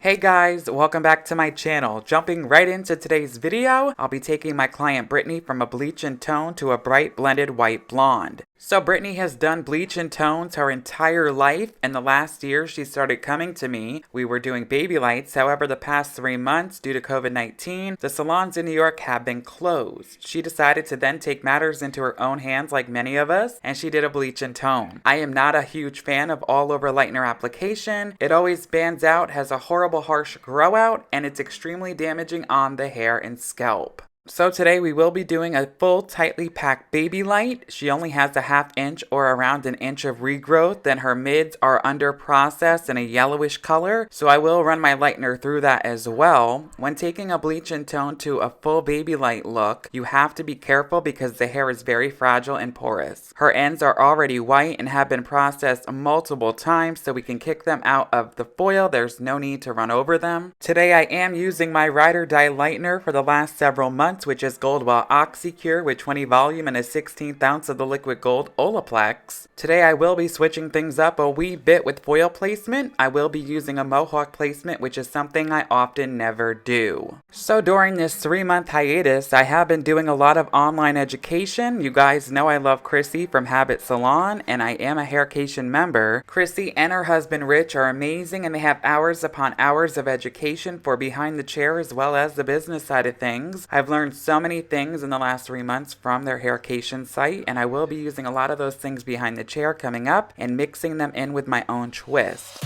Hey guys, welcome back to my channel. Jumping right into today's video, I'll be taking my client Brittany from a bleach and tone to a bright blended white blonde. So Brittany has done bleach and tones her entire life, and the last year she started coming to me. We were doing Babylights, however the past 3 months due to COVID-19, the salons in New York have been closed. She decided to then take matters into her own hands like many of us, and she did a bleach and tone. I am not a huge fan of all over Lightener application. It always bands out, has a horrible harsh grow out, and it's extremely damaging on the hair and scalp. So today we will be doing a full tightly packed Babylight. She only has a ½ inch or around an inch of regrowth, then her mids are under process in a yellowish color, so I will run my lightener through that as well. When taking a bleach and tone to a full Babylight look, you have to be careful because the hair is very fragile and porous. Her ends are already white and have been processed multiple times, so we can kick them out of the foil. There's no need to run over them. Today I am using my Ride or Die lightener for the last several months, which is Goldwell Oxycur with 20 volume and a 1/16 ounce of the liquid gold Olaplex. Today I will be switching things up a wee bit with foil placement. I will be using a mohawk placement, which is something I often never do. So during this 3-month hiatus, I have been doing a lot of online education. You guys know I love Chrissy from Habit Salon, and I am a Haircation member. Chrissy and her husband Rich are amazing, and they have hours upon hours of education for behind the chair as well as the business side of things. I've learned so many things in the last 3 months from their Haircation site, and I will be using a lot of those things behind the chair coming up and mixing them in with my own twist.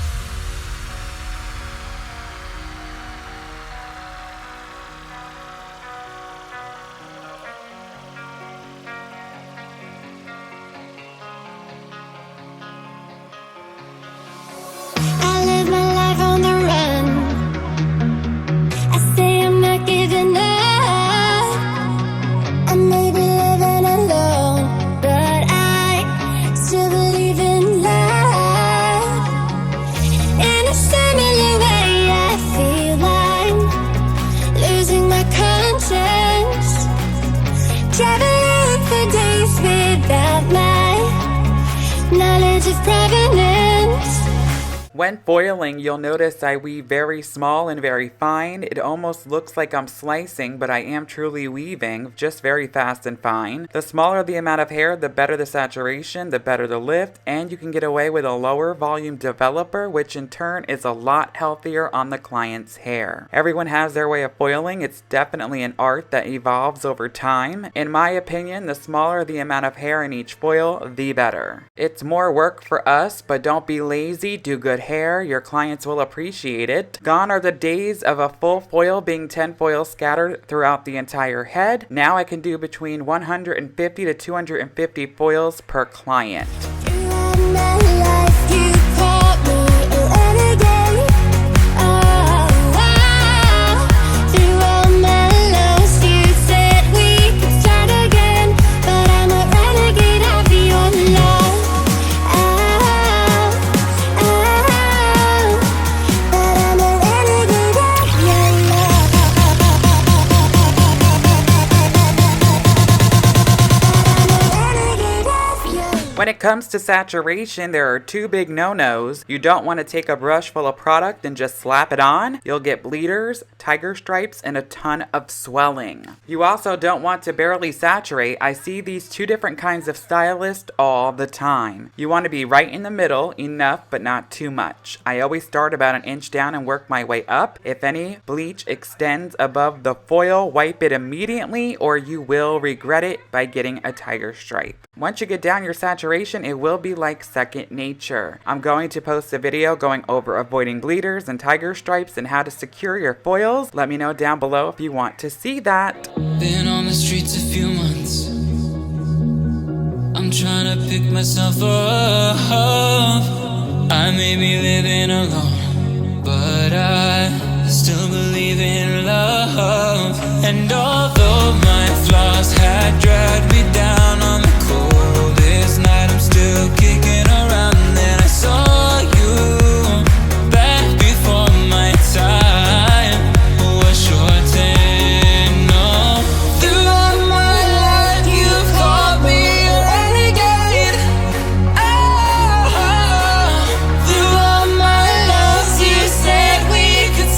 When foiling, you'll notice I weave very small and very fine. It almost looks like I'm slicing, but I am truly weaving, just very fast and fine. The smaller the amount of hair, the better the saturation, the better the lift, and you can get away with a lower volume developer, which in turn is a lot healthier on the client's hair. Everyone has their way of foiling. It's definitely an art that evolves over time. In my opinion, the smaller the amount of hair in each foil, the better. It's more work for us, but don't be lazy, do good hair. Your clients will appreciate it. Gone are the days of a full foil being 10 foils scattered throughout the entire head. Now I can do between 150 to 250 foils per client. When it comes to saturation, there are 2 big no-nos. You don't want to take a brush full of product and just slap it on. You'll get bleeders, tiger stripes, and a ton of swelling. You also don't want to barely saturate. I see these 2 different kinds of stylists all the time. You want to be right in the middle, enough but not too much. I always start about an inch down and work my way up. If any bleach extends above the foil, wipe it immediately or you will regret it by getting a tiger stripe. Once you get down your saturation, it will be like second nature. I'm going to post a video going over avoiding bleeders and tiger stripes and how to secure your foils. Let me know down below if you want to see that. Been on the streets a few months. I'm trying to pick myself up. I may be living alone, but I still believe in love. And although my flaws had dragged me down on the coldest night, I'm still kicking around. Then I saw you back before my time was shortened. No, throughout my life you've called me a renegade. Oh, throughout my loves you said we could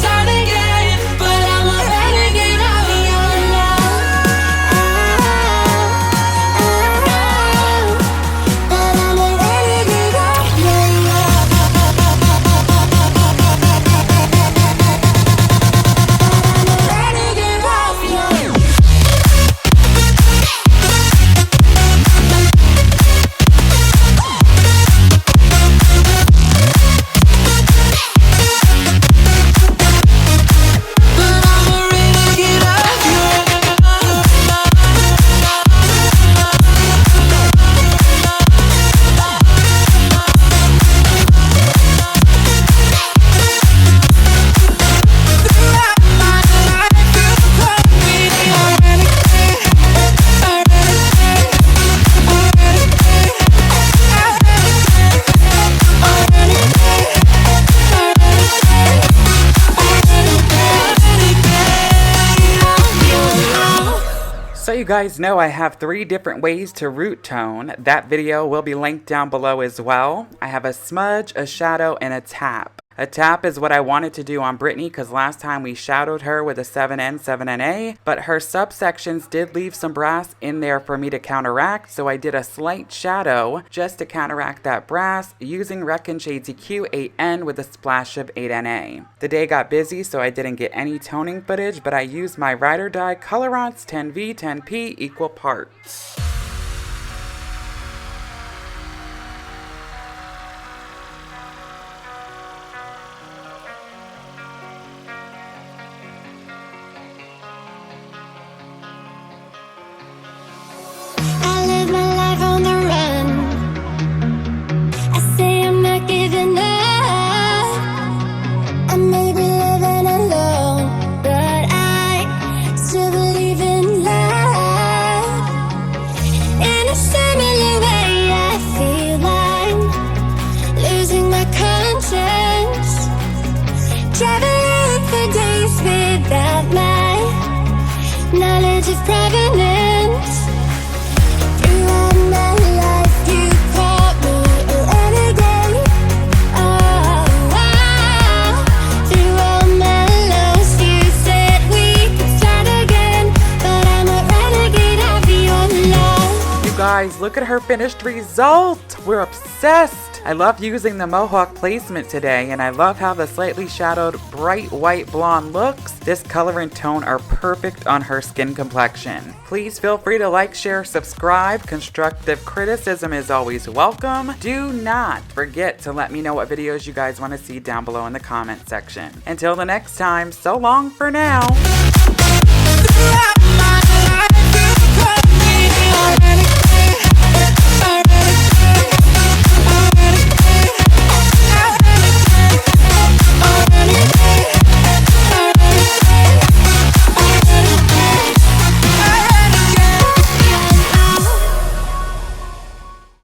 you guys know, I have 3 different ways to root tone. That video will be linked down below as well. I have a smudge, a shadow, and a tap. A tap is what I wanted to do on Brittany because last time we shadowed her with a 7N, 7NA, but her subsections did leave some brass in there for me to counteract, so I did a slight shadow just to counteract that brass using Redken Shades EQ 8N with a splash of 8NA. The day got busy, so I didn't get any toning footage, but I used my Ride or Die Colorance 10V, 10P equal parts. Knowledge of provenance. Throughout my life, you caught me a renegade. Through all my lows, you said we could start again, but I'm a renegade of your love. You guys, look at her finished result. We're obsessed. I love using the mohawk placement today, and I love how the slightly shadowed bright white blonde looks. This color and tone are perfect on her skin complexion. Please feel free to like, share, subscribe. Constructive criticism is always welcome. Do not forget to let me know what videos you guys want to see down below in the comment section. Until the next time, so long for now.